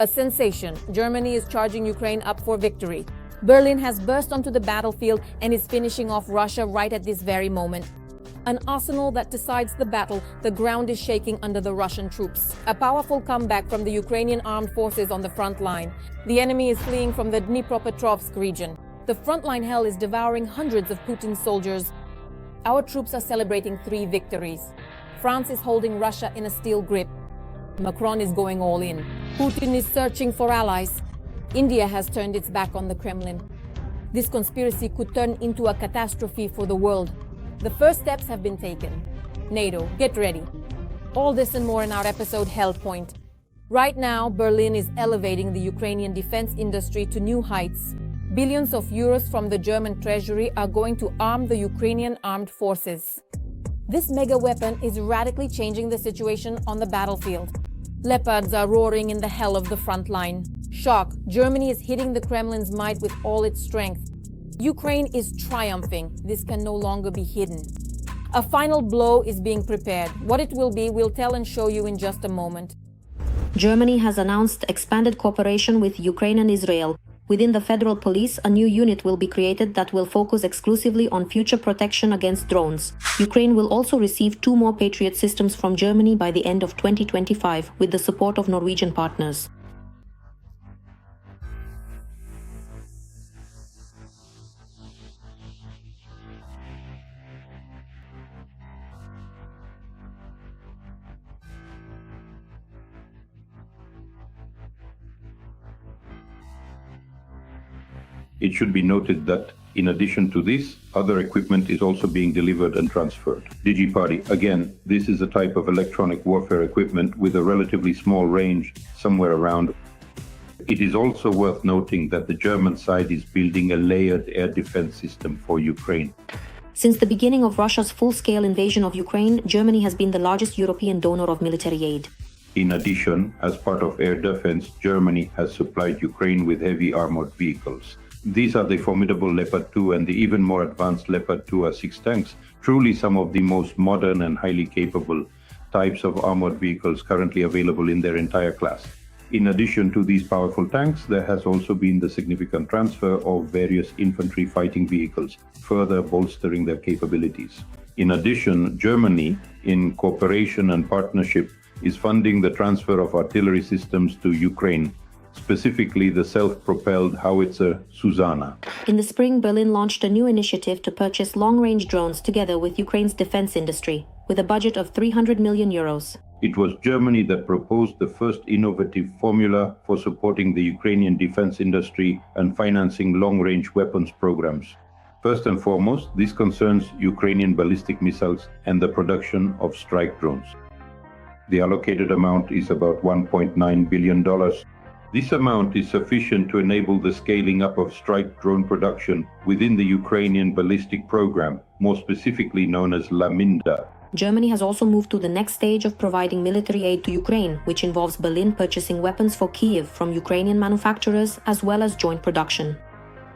A sensation. Germany is charging Ukraine up for victory. Berlin has burst onto the battlefield and is finishing off Russia right at this very moment. An arsenal that decides the battle, the ground is shaking under the Russian troops. A powerful comeback from the Ukrainian armed forces on the front line. The enemy is fleeing from the Dnipropetrovsk region. The frontline hell is devouring hundreds of Putin's soldiers. Our troops are celebrating 3 victories. France is holding Russia in a steel grip. Macron is going all in. Putin is searching for allies. India has turned its back on the Kremlin. This conspiracy could turn into a catastrophe for the world. The first steps have been taken. NATO, get ready. All this and more in our episode Hell Point. Right now, Berlin is elevating the Ukrainian defense industry to new heights. Billions of euros from the German treasury are going to arm the Ukrainian armed forces. This mega weapon is radically changing the situation on the battlefield. Leopards are roaring in the hell of the front line. Shock, Germany is hitting the Kremlin's might with all its strength. Ukraine is triumphing. This can no longer be hidden. A final blow is being prepared. What it will be, we'll tell and show you in just a moment. Germany has announced expanded cooperation with Ukraine and Israel. Within the federal police, a new unit will be created that will focus exclusively on future protection against drones. Ukraine will also receive 2 more Patriot systems from Germany by the end of 2025, with the support of Norwegian partners. It should be noted that, in addition to this, other equipment is also being delivered and transferred. DigiParty, again, this is a type of electronic warfare equipment with a relatively small range, somewhere around. It is also worth noting that the German side is building a layered air defense system for Ukraine. Since the beginning of Russia's full-scale invasion of Ukraine, Germany has been the largest European donor of military aid. In addition, as part of air defense, Germany has supplied Ukraine with heavy armored vehicles. These are the formidable Leopard 2 and the even more advanced Leopard 2A6 tanks, truly some of the most modern and highly capable types of armored vehicles currently available in their entire class. In addition to these powerful tanks, there has also been the significant transfer of various infantry fighting vehicles, further bolstering their capabilities. In addition, Germany, in cooperation and partnership, is funding the transfer of artillery systems to Ukraine, specifically the self-propelled howitzer Susanna. In the spring, Berlin launched a new initiative to purchase long-range drones together with Ukraine's defense industry, with a budget of 300 million euros. It was Germany that proposed the first innovative formula for supporting the Ukrainian defense industry and financing long-range weapons programs. First and foremost, this concerns Ukrainian ballistic missiles and the production of strike drones. The allocated amount is about $1.9 billion. This amount is sufficient to enable the scaling up of strike drone production within the Ukrainian ballistic program, more specifically known as Laminda. Germany has also moved to the next stage of providing military aid to Ukraine, which involves Berlin purchasing weapons for Kyiv from Ukrainian manufacturers as well as joint production.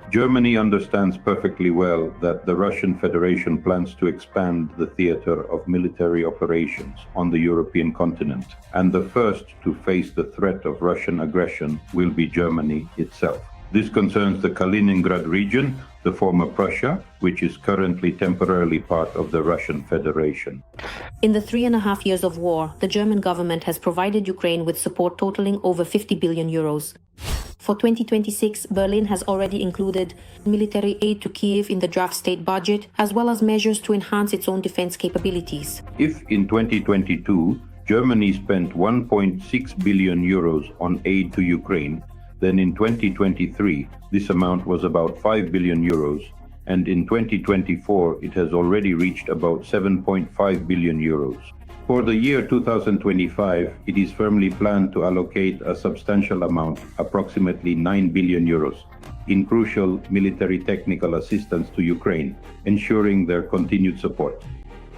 Germany understands perfectly well that the Russian Federation plans to expand the theater of military operations on the European continent, and the first to face the threat of Russian aggression will be Germany itself. This concerns the Kaliningrad region, the former Prussia, which is currently temporarily part of the Russian Federation. In the 3.5 years of war, the German government has provided Ukraine with support totaling over 50 billion euros. For 2026, Berlin has already included military aid to Kyiv in the draft state budget, as well as measures to enhance its own defense capabilities. If in 2022, Germany spent 1.6 billion euros on aid to Ukraine, then in 2023, this amount was about 5 billion euros, and in 2024, it has already reached about 7.5 billion euros. For the year 2025, it is firmly planned to allocate a substantial amount, approximately 9 billion euros, in crucial military technical assistance to Ukraine, ensuring their continued support.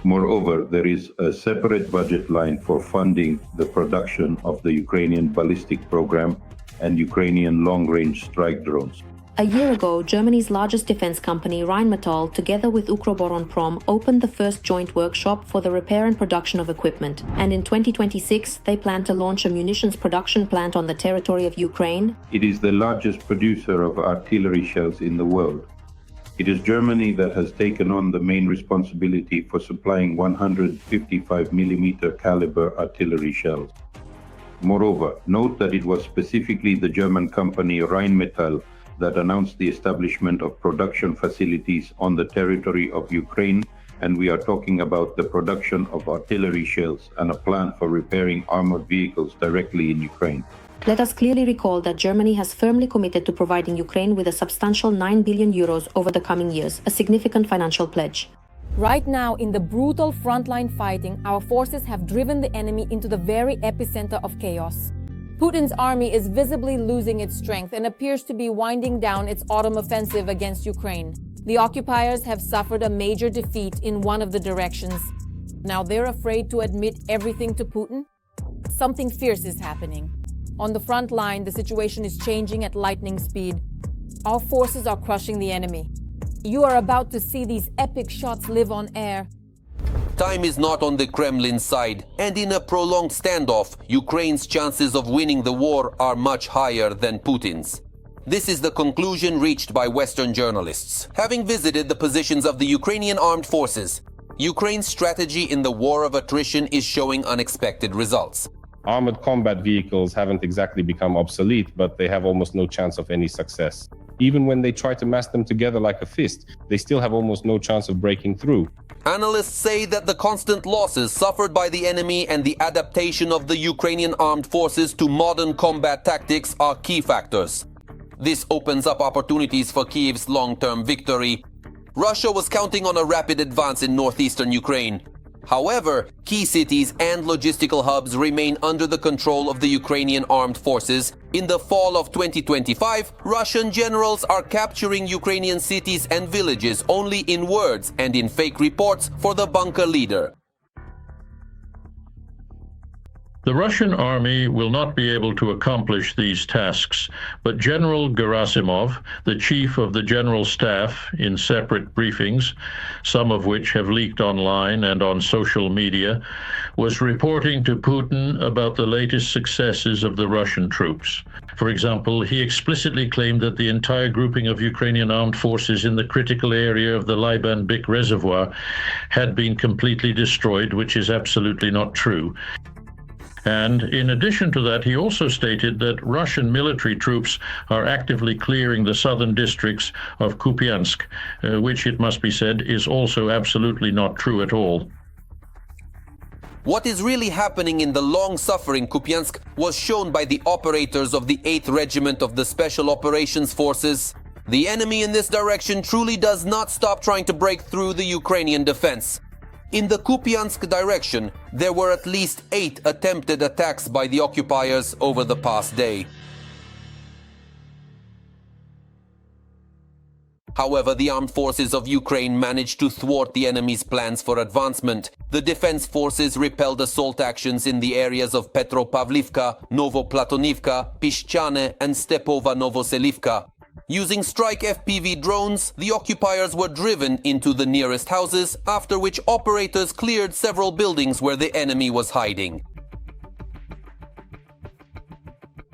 Moreover, there is a separate budget line for funding the production of the Ukrainian ballistic program and Ukrainian long-range strike drones. A year ago, Germany's largest defense company, Rheinmetall, together with Ukroboronprom, opened the first joint workshop for the repair and production of equipment. And in 2026, they plan to launch a munitions production plant on the territory of Ukraine. It is the largest producer of artillery shells in the world. It is Germany that has taken on the main responsibility for supplying 155mm caliber artillery shells. Moreover, note that it was specifically the German company Rheinmetall that announced the establishment of production facilities on the territory of Ukraine, and we are talking about the production of artillery shells and a plan for repairing armored vehicles directly in Ukraine. Let us clearly recall that Germany has firmly committed to providing Ukraine with a substantial 9 billion euros over the coming years, a significant financial pledge. Right now, in the brutal frontline fighting, our forces have driven the enemy into the very epicenter of chaos. Putin's army is visibly losing its strength and appears to be winding down its autumn offensive against Ukraine. The occupiers have suffered a major defeat in one of the directions. Now they're afraid to admit everything to Putin? Something fierce is happening. On the front line, the situation is changing at lightning speed. Our forces are crushing the enemy. You are about to see these epic shots live on air. Time is not on the Kremlin side, and in a prolonged standoff, Ukraine's chances of winning the war are much higher than Putin's. This is the conclusion reached by Western journalists, having visited the positions of the Ukrainian armed forces. Ukraine's strategy in the war of attrition is showing unexpected results. Armored combat vehicles haven't exactly become obsolete, but they have almost no chance of any success. Even when they try to mass them together like a fist, they still have almost no chance of breaking through. Analysts say that the constant losses suffered by the enemy and the adaptation of the Ukrainian armed forces to modern combat tactics are key factors. This opens up opportunities for Kyiv's long-term victory. Russia was counting on a rapid advance in northeastern Ukraine. However, key cities and logistical hubs remain under the control of the Ukrainian armed forces. In the fall of 2025, Russian generals are capturing Ukrainian cities and villages only in words and in fake reports for the bunker leader. The Russian army will not be able to accomplish these tasks, but General Gerasimov, the chief of the General Staff, in separate briefings, some of which have leaked online and on social media, was reporting to Putin about the latest successes of the Russian troops. For example, he explicitly claimed that the entire grouping of Ukrainian armed forces in the critical area of the Lyban-Byk reservoir had been completely destroyed, which is absolutely not true. And in addition to that, he also stated that Russian military troops are actively clearing the southern districts of Kupiansk, which, it must be said, is also absolutely not true at all. What is really happening in the long-suffering Kupiansk was shown by the operators of the 8th Regiment of the Special Operations Forces. The enemy in this direction truly does not stop trying to break through the Ukrainian defense. In the Kupiansk direction, there were at least 8 attempted attacks by the occupiers over the past day. However, the armed forces of Ukraine managed to thwart the enemy's plans for advancement. The defense forces repelled assault actions in the areas of Petropavlivka, Novoplatonivka, Pishchane and Stepova Novoselivka. Using strike FPV drones, the occupiers were driven into the nearest houses, after which operators cleared several buildings where the enemy was hiding.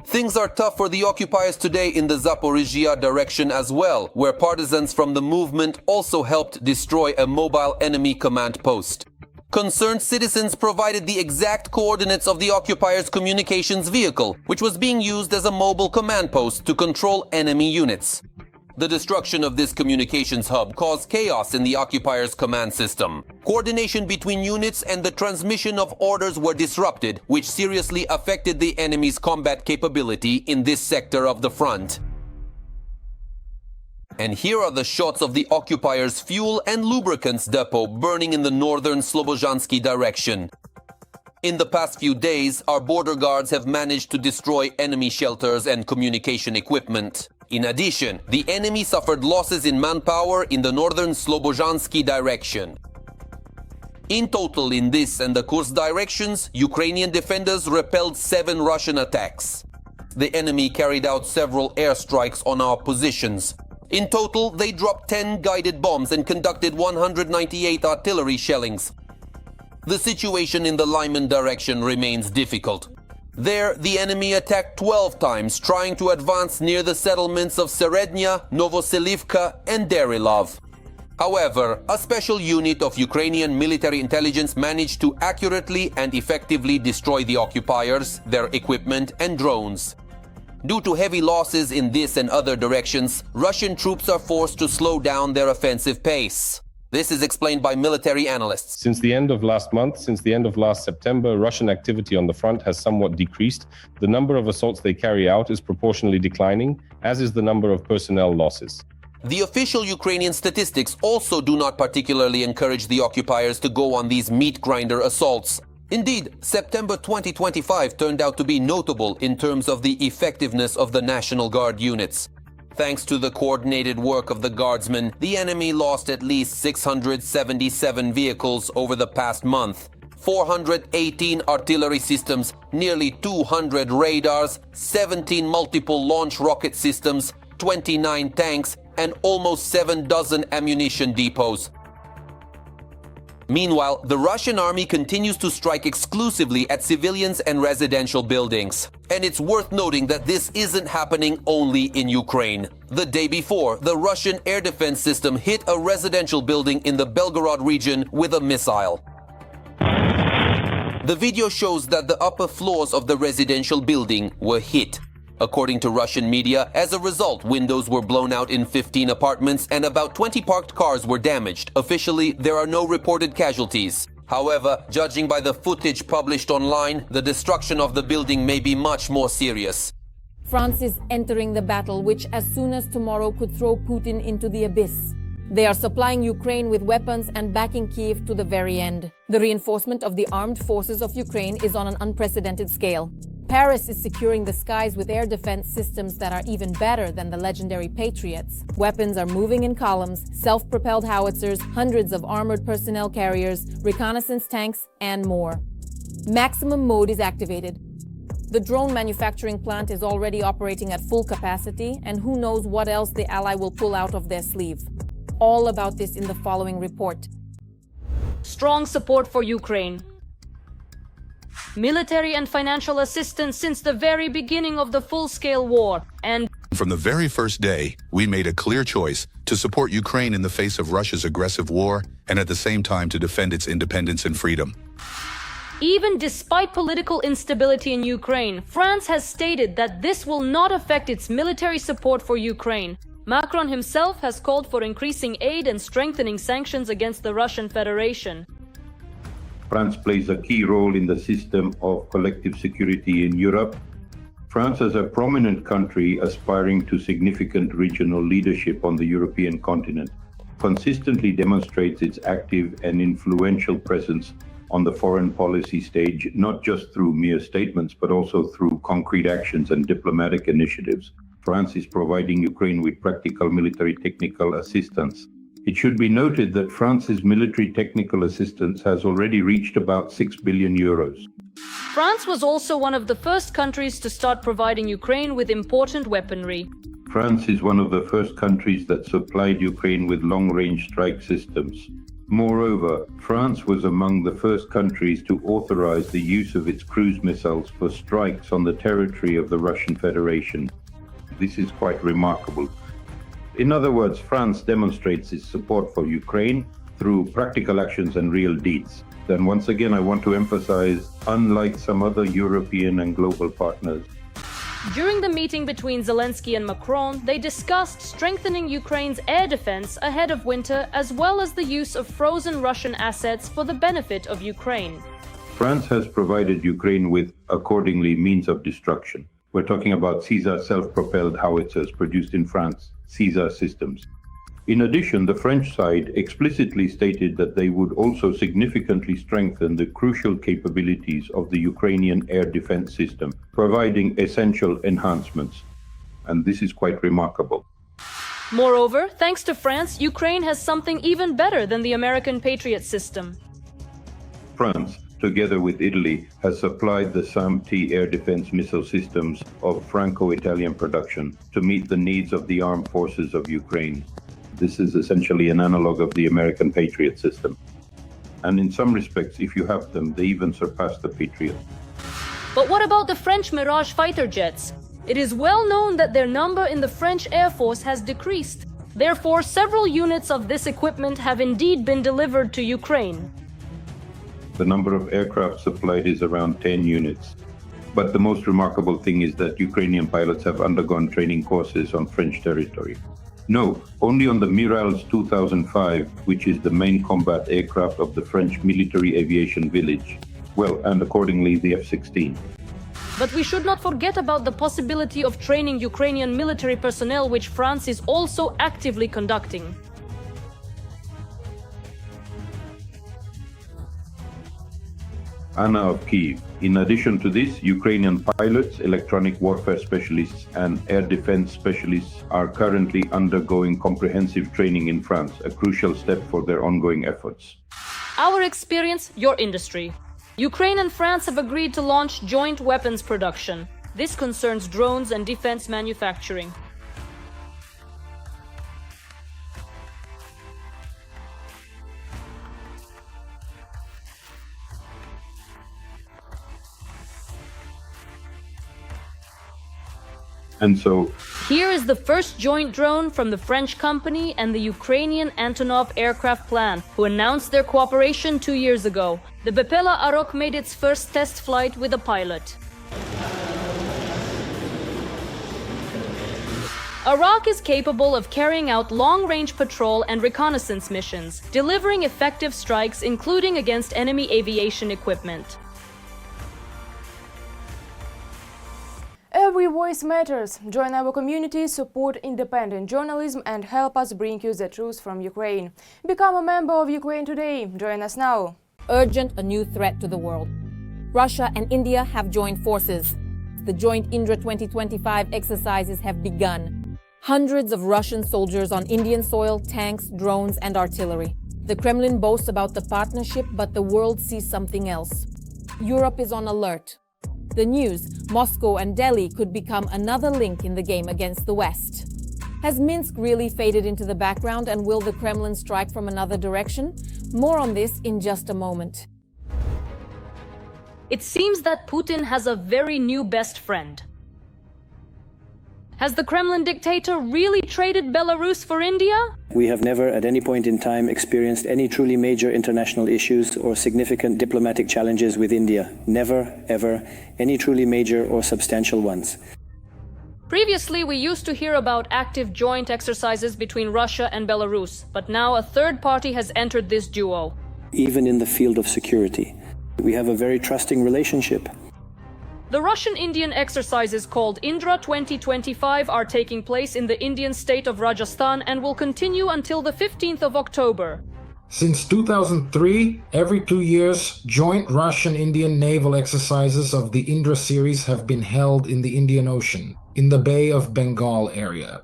Things are tough for the occupiers today in the Zaporizhia direction as well, where partisans from the movement also helped destroy a mobile enemy command post. Concerned citizens provided the exact coordinates of the occupiers' communications vehicle, which was being used as a mobile command post to control enemy units. The destruction of this communications hub caused chaos in the occupiers' command system. Coordination between units and the transmission of orders were disrupted, which seriously affected the enemy's combat capability in this sector of the front. And here are the shots of the occupiers' fuel and lubricants depot burning in the northern Slobozhansky direction. In the past few days, our border guards have managed to destroy enemy shelters and communication equipment. In addition, the enemy suffered losses in manpower in the northern Slobozhansky direction. In total, in this and the Kursk directions, Ukrainian defenders repelled 7 Russian attacks. the enemy carried out several airstrikes on our positions. In total, they dropped 10 guided bombs and conducted 198 artillery shellings. The situation in the Lyman direction remains difficult. There, the enemy attacked 12 times, trying to advance near the settlements of Serednya, Novoselivka and Darilov. However, a special unit of Ukrainian military intelligence managed to accurately and effectively destroy the occupiers, their equipment and drones. Due to heavy losses in this and other directions, Russian troops are forced to slow down their offensive pace. This is explained by military analysts. Since the end of last month, since the end of last September, Russian activity on the front has somewhat decreased. The number of assaults they carry out is proportionally declining, as is the number of personnel losses. The official Ukrainian statistics also do not particularly encourage the occupiers to go on these meat grinder assaults. Indeed, September 2025 turned out to be notable in terms of the effectiveness of the National Guard units. Thanks to the coordinated work of the guardsmen, the enemy lost at least 677 vehicles over the past month, 418 artillery systems, nearly 200 radars, 17 multiple launch rocket systems, 29 tanks, and almost 7 dozen ammunition depots. Meanwhile, the Russian army continues to strike exclusively at civilians and residential buildings. And it's worth noting that this isn't happening only in Ukraine. The day before, the Russian air defense system hit a residential building in the Belgorod region with a missile. The video shows that the upper floors of the residential building were hit. According to Russian media, as a result, windows were blown out in 15 apartments and about 20 parked cars were damaged. Officially, there are no reported casualties. However, judging by the footage published online, the destruction of the building may be much more serious. France is entering the battle, which as soon as tomorrow could throw Putin into the abyss. They are supplying Ukraine with weapons and backing Kiev to the very end. The reinforcement of the armed forces of Ukraine is on an unprecedented scale. Paris is securing the skies with air defense systems that are even better than the legendary Patriots. Weapons are moving in columns, self-propelled howitzers, hundreds of armored personnel carriers, reconnaissance tanks, and more. Maximum mode is activated. The drone manufacturing plant is already operating at full capacity, and who knows what else the ally will pull out of their sleeve. All about this in the following report. Strong support for Ukraine. Military and financial assistance since the very beginning of the full-scale war, and from the very first day, we made a clear choice to support Ukraine in the face of Russia's aggressive war and at the same time to defend its independence and freedom. even despite political instability in Ukraine, France has stated that this will not affect its military support for Ukraine. Macron himself has called for increasing aid and strengthening sanctions against the Russian Federation. France plays a key role in the system of collective security in Europe. France, as a prominent country aspiring to significant regional leadership on the European continent, consistently demonstrates its active and influential presence on the foreign policy stage, not just through mere statements, but also through concrete actions and diplomatic initiatives. France is providing Ukraine with practical military technical assistance. It should be noted that France's military technical assistance has already reached about 6 billion euros. France was also one of the first countries to start providing Ukraine with important weaponry. France is one of the first countries that supplied Ukraine with long-range strike systems. Moreover, France was among the first countries to authorize the use of its cruise missiles for strikes on the territory of the Russian Federation. This is quite remarkable. In other words, France demonstrates its support for Ukraine through practical actions and real deeds. Then once again, I want to emphasize, unlike some other European and global partners, During the meeting between Zelensky and Macron, they discussed strengthening Ukraine's air defense ahead of winter, as well as the use of frozen Russian assets for the benefit of Ukraine. France has provided Ukraine with, accordingly, means of destruction. We're talking about Caesar self-propelled howitzers produced in France, Caesar systems. In addition, the French side explicitly stated that they would also significantly strengthen the crucial capabilities of the Ukrainian air defense system, providing essential enhancements. And this is quite remarkable. Moreover, thanks to France, Ukraine has something even better than the American Patriot system. France, together with Italy, has supplied the SAM-T air defense missile systems of Franco-Italian production to meet the needs of the armed forces of Ukraine. This is essentially an analog of the American Patriot system. And in some respects, if you have them, they even surpass the Patriot. But what about the French Mirage fighter jets? It is well known that their number in the French Air Force has decreased. Therefore, several units of this equipment have indeed been delivered to Ukraine. The number of aircraft supplied is around 10 units. But the most remarkable thing is that Ukrainian pilots have undergone training courses on French territory. No, only on the Mirage 2005, which is the main combat aircraft of the French military aviation village. Well, and accordingly the F-16. But we should not forget about the possibility of training Ukrainian military personnel, which France is also actively conducting. Anna of Kyiv. In addition to this, Ukrainian pilots, electronic warfare specialists, and air defense specialists are currently undergoing comprehensive training in France, a crucial step for their ongoing efforts. Our experience, your industry. Ukraine and France have agreed to launch joint weapons production. This concerns drones and defense manufacturing. And so, here is the first joint drone from the French company and the Ukrainian Antonov aircraft plant, who announced their cooperation 2 years ago. The Bepela Arok made its first test flight with a pilot. Arok is capable of carrying out long-range patrol and reconnaissance missions, delivering effective strikes including against enemy aviation equipment. Every voice matters. Join our community, support independent journalism and help us bring you the truth from Ukraine. Become a member of Ukraine Today. Join us now. Urgent, a new threat to the world. Russia and India have joined forces. The joint Indra 2025 exercises have begun. Hundreds of Russian soldiers on Indian soil, tanks, drones and artillery. The Kremlin boasts about the partnership, but the world sees something else. Europe is on alert. The news, Moscow and Delhi could become another link in the game against the West. Has Minsk really faded into the background, and will the Kremlin strike from another direction? More on this in just a moment. It seems that Putin has a very new best friend. Has the Kremlin dictator really traded Belarus for India? We have never at any point in time experienced any truly major international issues or significant diplomatic challenges with India. Never, ever, any truly major or substantial ones. Previously, we used to hear about active joint exercises between Russia and Belarus, but now a third party has entered this duo. Even in the field of security, we have a very trusting relationship. The Russian-Indian exercises called Indra 2025 are taking place in the Indian state of Rajasthan and will continue until the 15th of October. Since 2003, every 2 years, joint Russian-Indian naval exercises of the Indra series have been held in the Indian Ocean, in the Bay of Bengal area.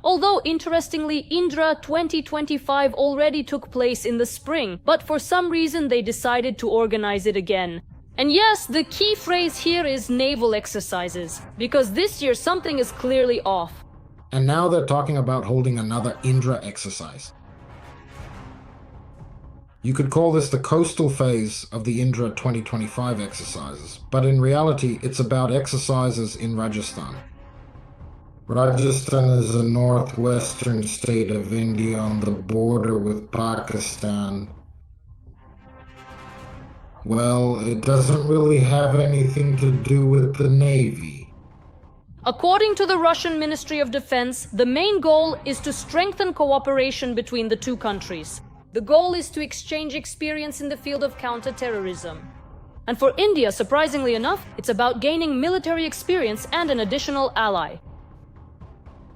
Although, interestingly, Indra 2025 already took place in the spring, but for some reason they decided to organize it again. And yes, the key phrase here is naval exercises, because this year something is clearly off. And now they're talking about holding another Indra exercise. You could call this the coastal phase of the Indra 2025 exercises, but in reality it's about exercises in Rajasthan. Rajasthan is a northwestern state of India on the border with Pakistan. Well, it doesn't really have anything to do with the Navy. According to the Russian Ministry of Defense, the main goal is to strengthen cooperation between the two countries. The goal is to exchange experience in the field of counter-terrorism. And for India, surprisingly enough, it's about gaining military experience and an additional ally.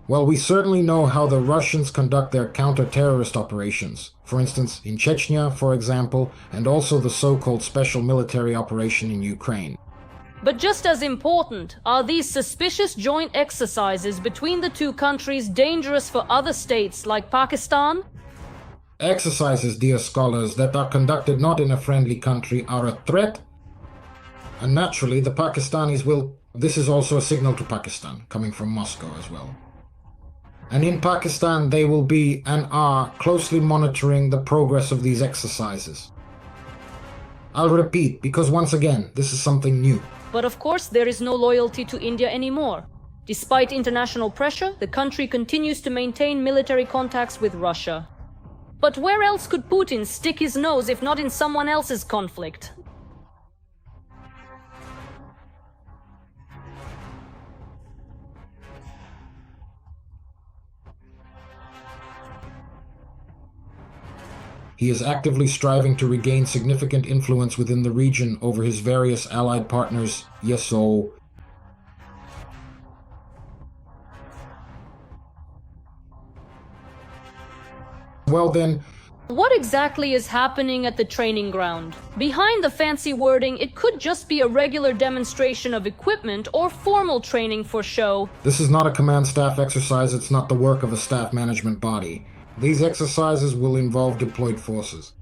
Well, we certainly know how the Russians conduct their counter-terrorist operations. For instance, in Chechnya, for example, and also the so-called special military operation in Ukraine. But just as important, are these suspicious joint exercises between the two countries dangerous for other states like Pakistan? Exercises, dear scholars, that are conducted not in a friendly country are a threat, and naturally the Pakistanis will... This is also a signal to Pakistan, coming from Moscow as well. And in Pakistan they will be and are closely monitoring the progress of these exercises. I'll repeat, because once again, this is something new. But of course, there is no loyalty to India anymore. Despite international pressure, the country continues to maintain military contacts with Russia. But where else could Putin stick his nose if not in someone else's conflict? He is actively striving to regain significant influence within the region over his various allied partners. Yes, so... Well then... What exactly is happening at the training ground? Behind the fancy wording, it could just be a regular demonstration of equipment or formal training for show. This is not a command staff exercise, it's not the work of a staff management body. These exercises will involve deployed forces.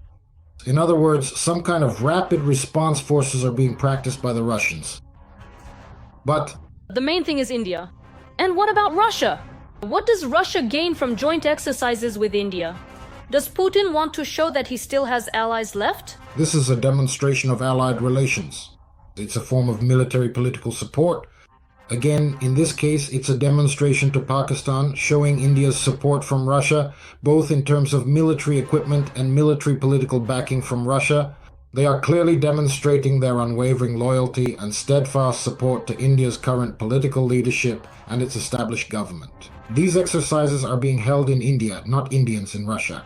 In other words, some kind of rapid response forces are being practiced by the Russians. But... The main thing is India. And what about Russia? What does Russia gain from joint exercises with India? Does Putin want to show that he still has allies left? This is a demonstration of allied relations. It's a form of military political support. Again, in this case, it's a demonstration to Pakistan showing India's support from Russia, both in terms of military equipment and military political backing from Russia. They are clearly demonstrating their unwavering loyalty and steadfast support to India's current political leadership and its established government. These exercises are being held in India, not Indians in Russia.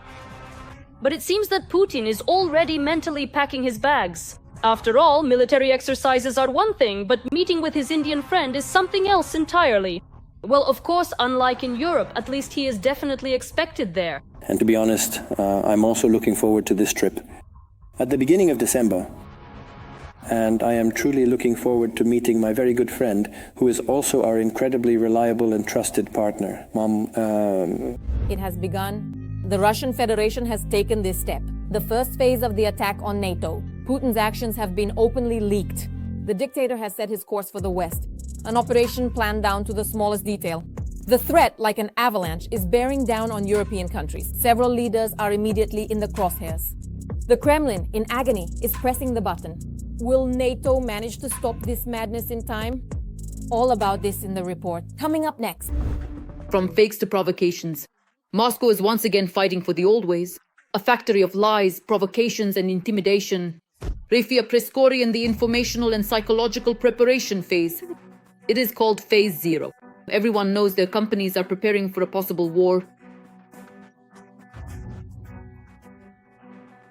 But it seems that Putin is already mentally packing his bags. After all, military exercises are one thing, but meeting with his Indian friend is something else entirely. Well, of course, unlike in Europe, at least he is definitely expected there. And to be honest, I'm also looking forward to this trip. At the beginning of December, and I am truly looking forward to meeting my very good friend, who is also our incredibly reliable and trusted partner. It has begun. The Russian Federation has taken this step, the first phase of the attack on NATO. Putin's actions have been openly leaked. The dictator has set his course for the West, an operation planned down to the smallest detail. The threat, like an avalanche, is bearing down on European countries. Several leaders are immediately in the crosshairs. The Kremlin, in agony, is pressing the button. Will NATO manage to stop this madness in time? All about this in the report. Coming up next. From fakes to provocations, Moscow is once again fighting for the old ways, a factory of lies, provocations, and intimidation. Refia Preskori in the informational and psychological preparation phase. It is called Phase 0. Everyone knows their companies are preparing for a possible war.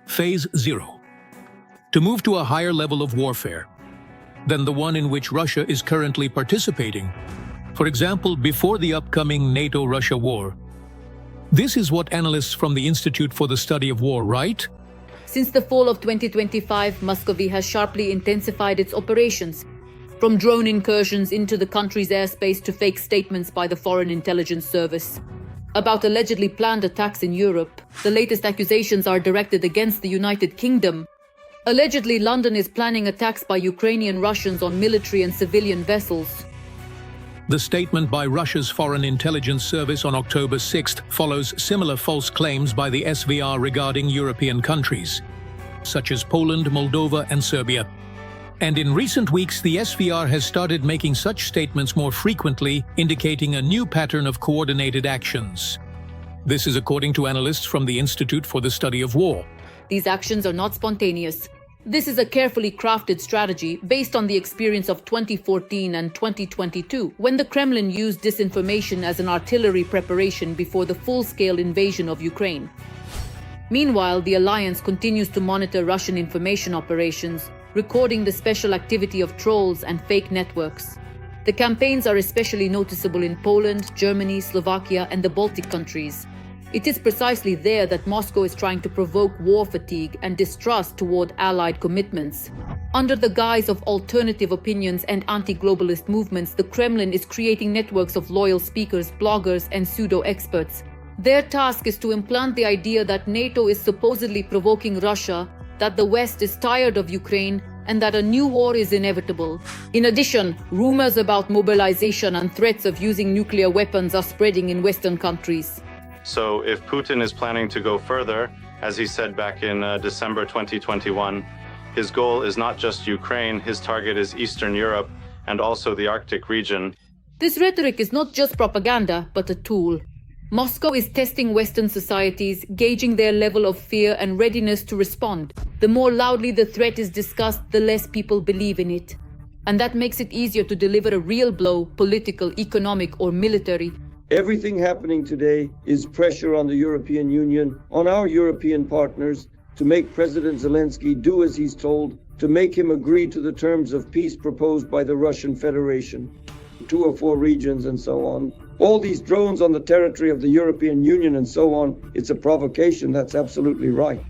Phase 0. To move to a higher level of warfare than the one in which Russia is currently participating. For example, before the upcoming NATO-Russia war. This is what analysts from the Institute for the Study of War write. Since the fall of 2025, Muscovy has sharply intensified its operations. From drone incursions into the country's airspace to fake statements by the Foreign Intelligence Service about allegedly planned attacks in Europe. The latest accusations are directed against the United Kingdom. Allegedly, London is planning attacks by Ukrainian Russians on military and civilian vessels. The statement by Russia's Foreign Intelligence Service on October 6th follows similar false claims by the SVR regarding European countries, such as Poland, Moldova, and Serbia. And in recent weeks, the SVR has started making such statements more frequently, indicating a new pattern of coordinated actions. This is according to analysts from the Institute for the Study of War. These actions are not spontaneous. This is a carefully crafted strategy based on the experience of 2014 and 2022, when the Kremlin used disinformation as an artillery preparation before the full-scale invasion of Ukraine. Meanwhile, the alliance continues to monitor Russian information operations, recording the special activity of trolls and fake networks. The campaigns are especially noticeable in Poland, Germany, Slovakia, and the Baltic countries. It is precisely there that Moscow is trying to provoke war fatigue and distrust toward allied commitments. Under the guise of alternative opinions and anti-globalist movements, the Kremlin is creating networks of loyal speakers, bloggers, and pseudo-experts. Their task is to implant the idea that NATO is supposedly provoking Russia, that the West is tired of Ukraine, and that a new war is inevitable. In addition, rumors about mobilization and threats of using nuclear weapons are spreading in Western countries. So if Putin is planning to go further, as he said back in December 2021, his goal is not just Ukraine, his target is Eastern Europe and also the Arctic region. This rhetoric is not just propaganda, but a tool. Moscow is testing Western societies, gauging their level of fear and readiness to respond. The more loudly the threat is discussed, the less people believe in it. And that makes it easier to deliver a real blow, political, economic, or military. Everything happening today is pressure on the European Union, on our European partners, to make President Zelensky do as he's told, to make him agree to the terms of peace proposed by the Russian Federation, 2 or 4 regions and so on. All these drones on the territory of the European Union and so on, it's a provocation, that's absolutely right.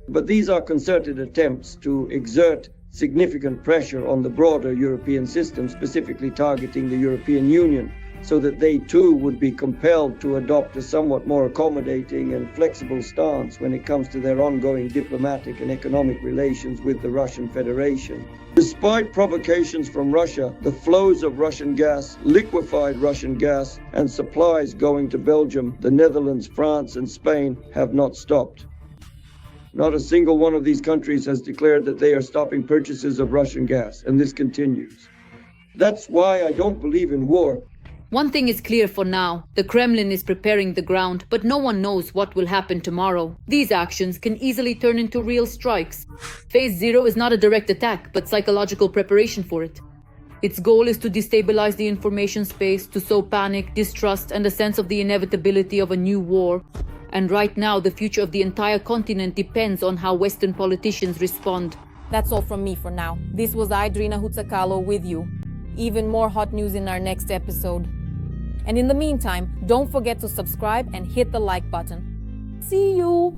But these are concerted attempts to exert significant pressure on the broader European system, specifically targeting the European Union, so that they too would be compelled to adopt a somewhat more accommodating and flexible stance when it comes to their ongoing diplomatic and economic relations with the Russian Federation. Despite provocations from Russia, the flows of Russian gas, liquefied Russian gas, and supplies going to Belgium, the Netherlands, France, and Spain have not stopped. Not a single one of these countries has declared that they are stopping purchases of Russian gas, and this continues. That's why I don't believe in war. One thing is clear for now. The Kremlin is preparing the ground, but no one knows what will happen tomorrow. These actions can easily turn into real strikes. Phase 0 is not a direct attack, but psychological preparation for it. Its goal is to destabilize the information space, to sow panic, distrust, and a sense of the inevitability of a new war. And right now, the future of the entire continent depends on how Western politicians respond. That's all from me for now. This was Idrina Hutsakalo with you. Even more hot news in our next episode. And in the meantime, don't forget to subscribe and hit the like button. See you!